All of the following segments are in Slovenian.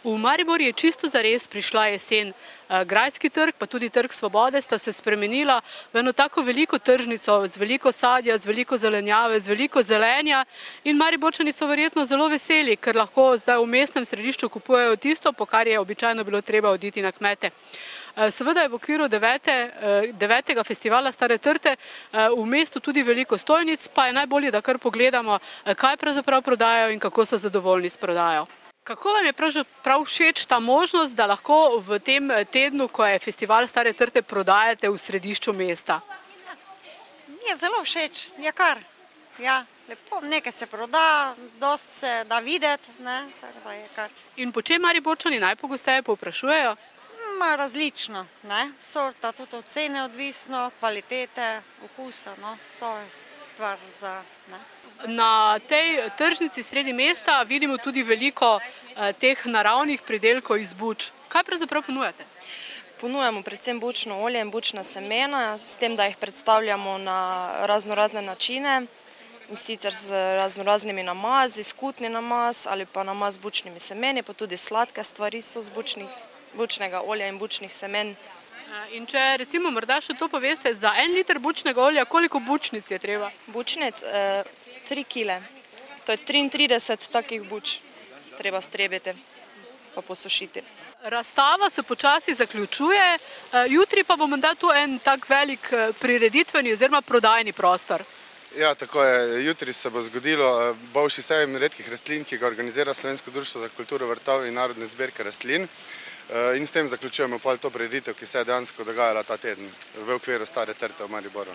V Maribor je čisto zares prišla jesen. Grajski trg, pa tudi Trg Svobode sta se spremenila v eno tako veliko tržnico z veliko sadja, z veliko zelenjave, z veliko zelenja in Mariborčani so verjetno zelo veseli, ker lahko zdaj v mestnem središču kupujejo tisto, po kar je običajno bilo treba oditi na kmete. Seveda je v okviru 9. festivala Stare trte v mestu tudi veliko stojnic, pa je najbolje, da kar pogledamo, kaj pravzaprav prodajajo in kako so zadovoljni s prodajo. Kako vam je prav všeč ta možnost, da lahko v tem tednu, ko je festival Stare trte, prodajate v središču mesta? Mi je zelo všeč, je kar. Ja, lepo, nekaj se proda, dosti se da videti, ne, tako da je kar. In po čem Mariborčani najpogosteje povprašujejo? Različno, ne, sorta, tudi od cene odvisno, kvalitete, okusa, no, to je stvar za, ne. Na tej tržnici sredi mesta vidimo tudi veliko teh naravnih pridelkov iz buč. Kaj pravzaprav ponujate? Ponujamo predvsem bučno olje in bučna semena, s tem, da jih predstavljamo na raznorazne načine, in sicer z raznoraznimi namazi, skutni namaz ali pa namaz z bučnimi semeni, pa tudi sladke stvari so z bučnega olja in bučnih semen. In če recimo morda še to poveste, za 1 liter bučnega olja, koliko bučnic je treba? Bučnic 3 kile, to je 33 takih buč, treba strebiti pa posušiti. Razstava se počasi zaključuje, jutri pa bo menda tu en tak velik prireditveni oziroma prodajni prostor. Ja, tako je. Jutri se bo zgodilo bolšji sejem redkih rastlin, ki ga organizira Slovensko društvo za kulturo vrtov in narodne zbirke rastlin. In s tem zaključujemo pol to prireditev, ki se je dejansko dogajala ta teden v okviru Stare trte v Mariboru.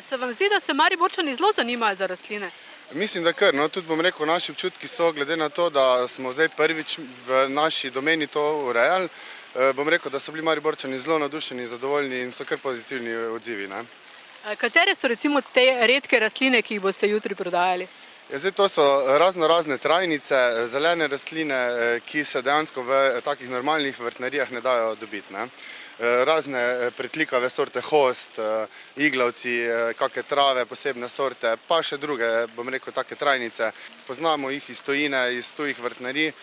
Se vam zdi, da se Mariborčani zelo zanimajo za rastline? Mislim, da kar. Tudi bom rekel, naši občutki so, glede na to, da smo zdaj prvič v naši domeni to urejali, bom rekel, da so bili Mariborčani zelo navdušeni, zadovoljni in so kar pozitivni odzivi. Katere so recimo te redke rastline, ki jih boste jutri prodajali? Zdaj to so razne trajnice, zelene rastline, ki se dejansko v takih normalnih vrtnarijah ne dajo dobiti. Razne pritlikave sorte host, iglavci, kakšne trave, posebne sorte, pa še druge, bom rekel, take trajnice. Poznamo jih iz tujine, iz tujih vrtnarij.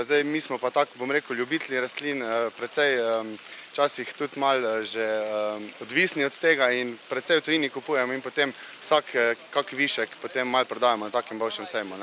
Zdaj mi smo pa tako, bom rekel, ljubitelji rastlin, precej včasih tudi malo že odvisni od tega in precej v tujini kupujemo in potem vsak kak višek potem malo prodajamo na takem boljšem sejmu.